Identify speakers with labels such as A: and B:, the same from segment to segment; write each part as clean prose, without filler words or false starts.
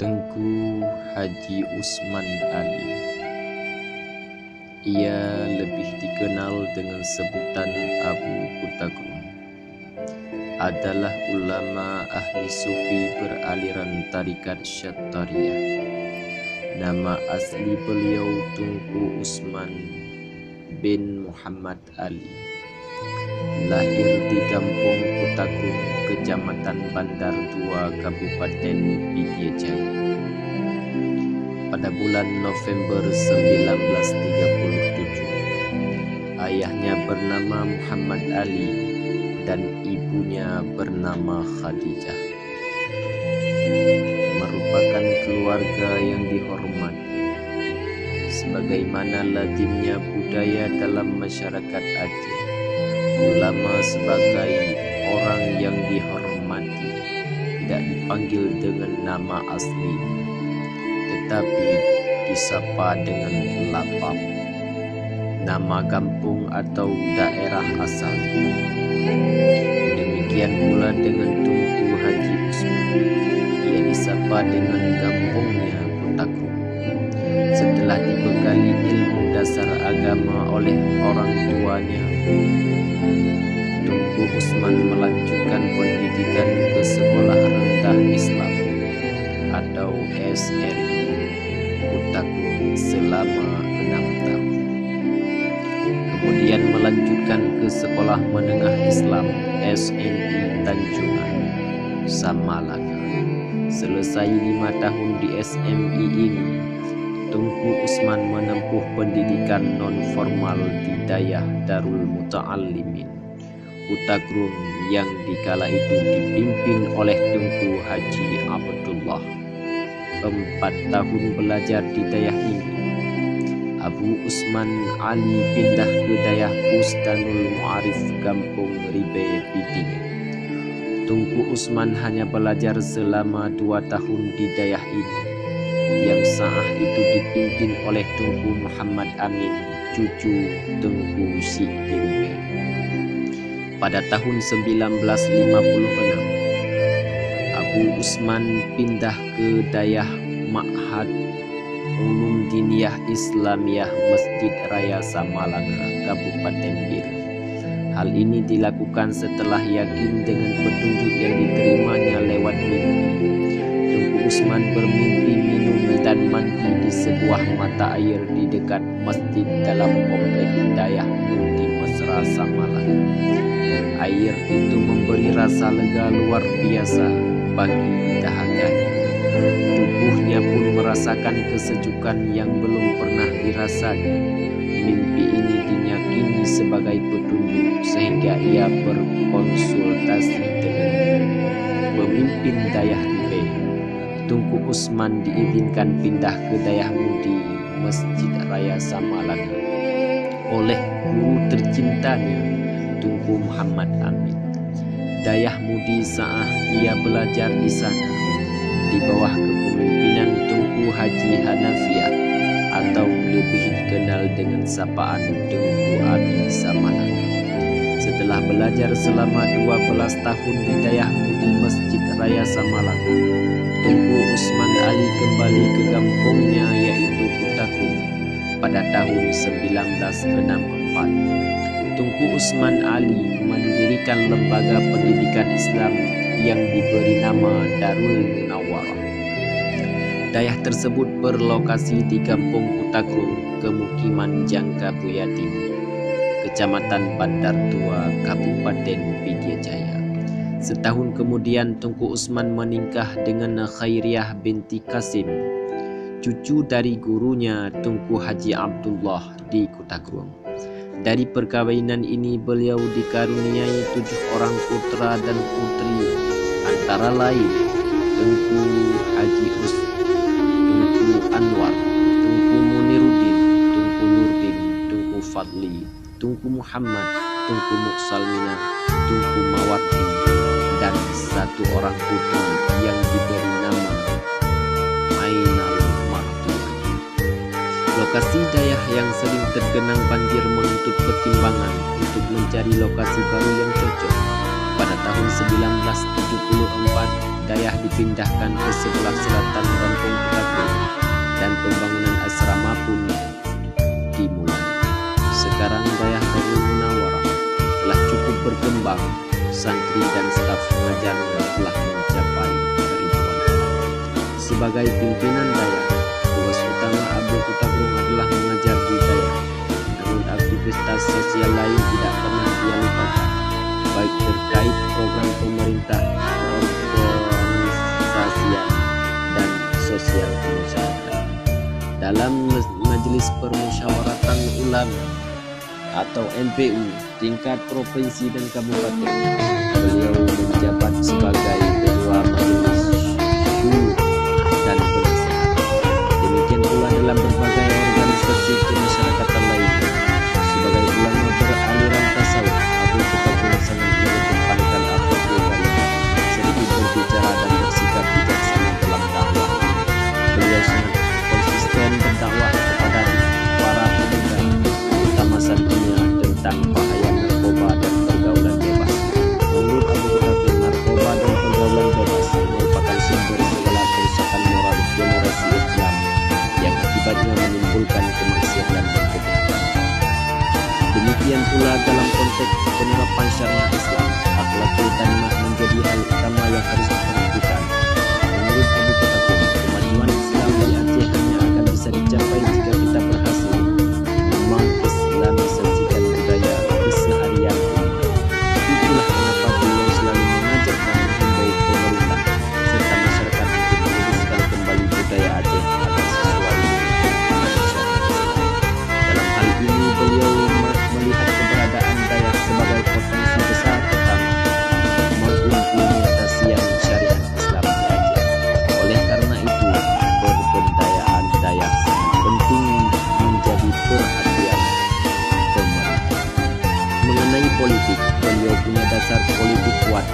A: Tengku Haji Usman Ali. Ia lebih dikenal dengan sebutan Abu Kutagrum. Adalah ulama ahli sufi beraliran tarikat Syattariyah. Nama asli beliau Tengku Usman bin Muhammad Ali. Lahir di Kampung Kutagrum, Kecamatan Bandar 2, Kabupaten Pidijaya. Pada bulan November 1937, ayahnya bernama Muhammad Ali dan ibunya bernama Khadijah. Merupakan keluarga yang dihormati, sebagaimana lazimnya budaya dalam masyarakat Aceh. Ulama sebagai orang yang dihormati tidak dipanggil dengan nama asli, tetapi disapa dengan lapab, nama kampung atau daerah asal. Demikian pula dengan Tengku Haji Usman, ia disapa dengan kampungnya Kutagrum. Setelah dibekali ilmu dasar agama oleh orang tuanya, Tengku Usman melanjutkan pendidikan ke Sekolah Rendah Islam atau SRI Kutagrum selama 6 tahun. Kemudian melanjutkan ke Sekolah Menengah Islam SMI Tanjungan, Samalaka. Selesai 5 tahun di SMI ini, Tengku Usman menempuh pendidikan non-formal di Dayah Darul Muta'allimin Kutagrum yang dikala itu dipimpin oleh Tengku Haji Abdullah. 4 tahun belajar di Dayah ini, Abu Usman Ali pindah ke Dayah Bustanul Mu'arif Kampung Ribe Pidijaya. Tengku Usman hanya belajar selama 2 tahun di Dayah ini, yang saat itu dipimpin oleh Tengku Muhammad Amin, cucu Tengku Syekh. Pada tahun 1956, Abu Usman pindah ke Dayah Ma'had Ulum Diniyah Islamiyah Masjid Raya Samalaka, Kabupaten Bir. Hal ini dilakukan setelah yakin dengan petunjuk yang diterimanya lewat mimpi. Tengku Usman bermimpi minum dan mandi di sebuah mata air di dekat masjid dalam komplek Dayah Mudi Mesra Samalaka. Air itu memberi rasa lega luar biasa bagi dahaganya. Tubuhnya pun merasakan kesejukan yang belum pernah dirasanya. Mimpi ini diyakini sebagai petunjuk, sehingga ia berkonsultasi dengan pemimpin Dayah Ribe. Tengku Usman diizinkan pindah ke Dayah Mudi Masjid Raya Samalaka oleh guru tercintanya, Tengku Muhammad Amin. Dayah Mudi saat ia belajar di sana di bawah kepemimpinan Tengku Haji Hanafiah atau lebih dikenal dengan sapaan Tengku Abi Samalaka. Setelah belajar selama 12 tahun di Dayah Mudi Masjid Raya Samalaka, Tengku Usman Ali kembali ke kampungnya yaitu Kutagrum pada tahun 1964. Tengku Usman Ali mendirikan lembaga pendidikan Islam yang diberi nama Darul Munawwarah. Dayah tersebut berlokasi di Kampung Kutagrum, Kemukiman Jangka Buya Timur, Kecamatan Bandar 2, Kabupaten Pidijaya. Setahun kemudian Tengku Usman menikah dengan Khairiyah binti Qasim, cucu dari gurunya Tengku Haji Abdullah di Kutagrum. Dari perkawinan ini beliau dikaruniai 7 orang putra dan putri, antara lain Tengku Haji Tengku Anwar, Tengku Muniruddin, Tengku Nurdin, Tengku Fadli, Tengku Muhammad, Tengku Muksalmina, Tengku Mawardi, dan 1 orang putri yang diberi nama Ainal Martuah. Lokasi Dayah yang sering tergenang banjir menuntut pertimbangan untuk mencari lokasi baru yang cocok. Pada tahun 1974, Dayak dipindahkan ke sebelah selatan Kampung Kutaku dan pembangunan asrama pun dimulai. Sekarang Dayak Darul Munawarah telah cukup berkembang, santri dan staf pengajarnya telah mencapai ribuan orang. Sebagai pimpinan Dayak, tugas utama Abu Kutaku adalah mengajar di Dayak. Namun aktivitas sosial lain tidak pernah dia lupakan, baik terkait program pemerintah, keorganisasian, dan sosial kemasyarakatan. Dalam Majelis Permusyawaratan Ulama atau MPU tingkat provinsi dan kabupaten, beliau menjabat sebagai ketua majelis syuro dan penasehat. Demikian pula dalam berbagai organisasi kemasyarakatan lainnya. Sebagai ulama beraliran tasawuf, Abu Kutaku sangat mengedepankan akhlak karimah, sedikit berbicara dan bersikap bijaksana dalam dakwah. Beliau sangat konsisten berdakwah kepada para pemuda, terutama santrinya, tentang bahaya narkoba dan pergaulan bebas. Menurut Abu Kutaku, narkoba dan pergaulan bebas merupakan sumber segala kerusakan moral generasi Islam yang akibatnya menimbulkan kemaksiatan dan kejahatan. Demikian pula dalam konteks penerapan syariat Islam, akhlakul karimah menjadi hal utama yang harus diperhatikan. Menurut Abu Kutaku, kemajuan Islam di Aceh hanya akan bisa dicapai jika kita berhasil mengislamisasikan budaya keseharian umat. Itulah kenapa beliau selalu mengajak dan menghimbau pemerintah serta masyarakat untuk meluruskan kembali budaya Aceh agar sesuai dengan masyarakat Islam. Dalam hal ini beliau melihat keberadaan Dayak sebagai potensi besar pertama mengimplementasikan syariat Islam di Aceh. Oleh karena itu, pemberdayaan Dayak sangat penting menjadi perhatian pemerintah. Mengenai politik, beliau punya dasar politik kuat,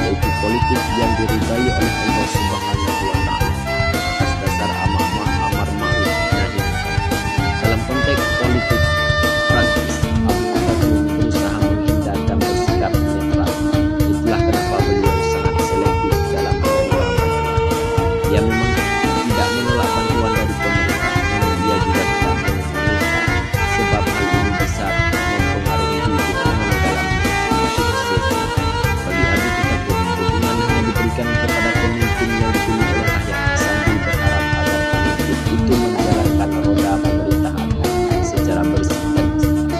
A: yaitu politik yang diridai oleh Allah Subhanahu wa Ta'ala atas dasar amar ma'ruf nahi munkar. Dalam konteks politik praktis, Abu Kutaku berusaha menghindar dan bersikap netral. Itulah kenapa beliau sangat selektif dalam menerima bantuan. Ia memang tidak menolak bantuan dari pemerintah, namun dia juga tidak meminta, sebab hal ini bisa mempengaruhi dukungan dalam suksesi. Bagi Abu Kutaku, dukungan hanya diberikan kepada pemimpin yang dipilih oleh rakyat, sambil berharap agar pemimpin itu menjalankan roda pemerintahan secara bersih dan cinta.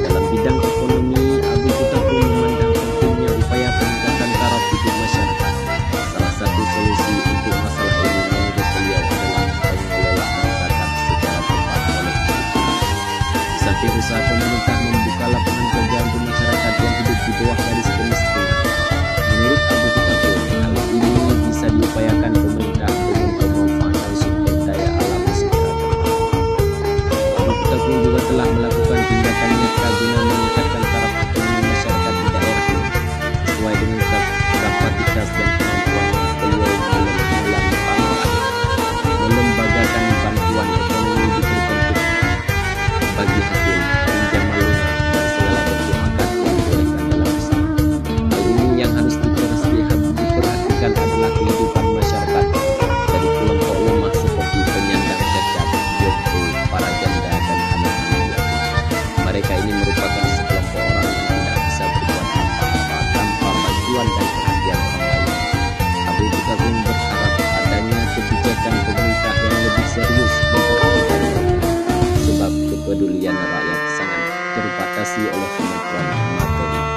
A: Dalam bidang ekonomi, Abu Kutaku memandang pentingnya upaya peningkatan taraf hidup masyarakat. Salah satu solusi untuk masalah ini menurut beliau adalah pengelolaan zakat secara tepat oleh pemerintah. Di samping usaha pemerintah membuka lapangan kerja untuk masyarakat yang hidup di bawah garis kemiskinan, menurut Abu Kutaku, hal ini bisa diupayakan pemerintah dengan pemanfaatan sumber daya alam secara tepat. Abu Kutaku juga telah melakukan tindakan nyata guna meningkatkan taraf ekonomi masyarakat di daerah ini. Sesuai dengan kapasitas dan kemampuan beliau melembagakan bantuan ekonomi diperbentuk bagi hasil pinjaman lunak dan segala bentuk akad yang dibolehkan dalam Islam. Hal ini yang harus diperhatikan adalah kehidupan masyarakat dari kelompok lemah seperti penyandang cacat, jompo, para janda, dan anak-anak yatim. Mereka ini merupakan sekelompok orang yang tidak bisa berbuat apa-apa tanpa bantuan dan perhatian orang lain. Abu Kutaku berharap adanya kebijakan pemerintah yang lebih serius memperhatikan mereka, sebab kepedulian rakyat sangat terbatasi oleh kemampuan materi.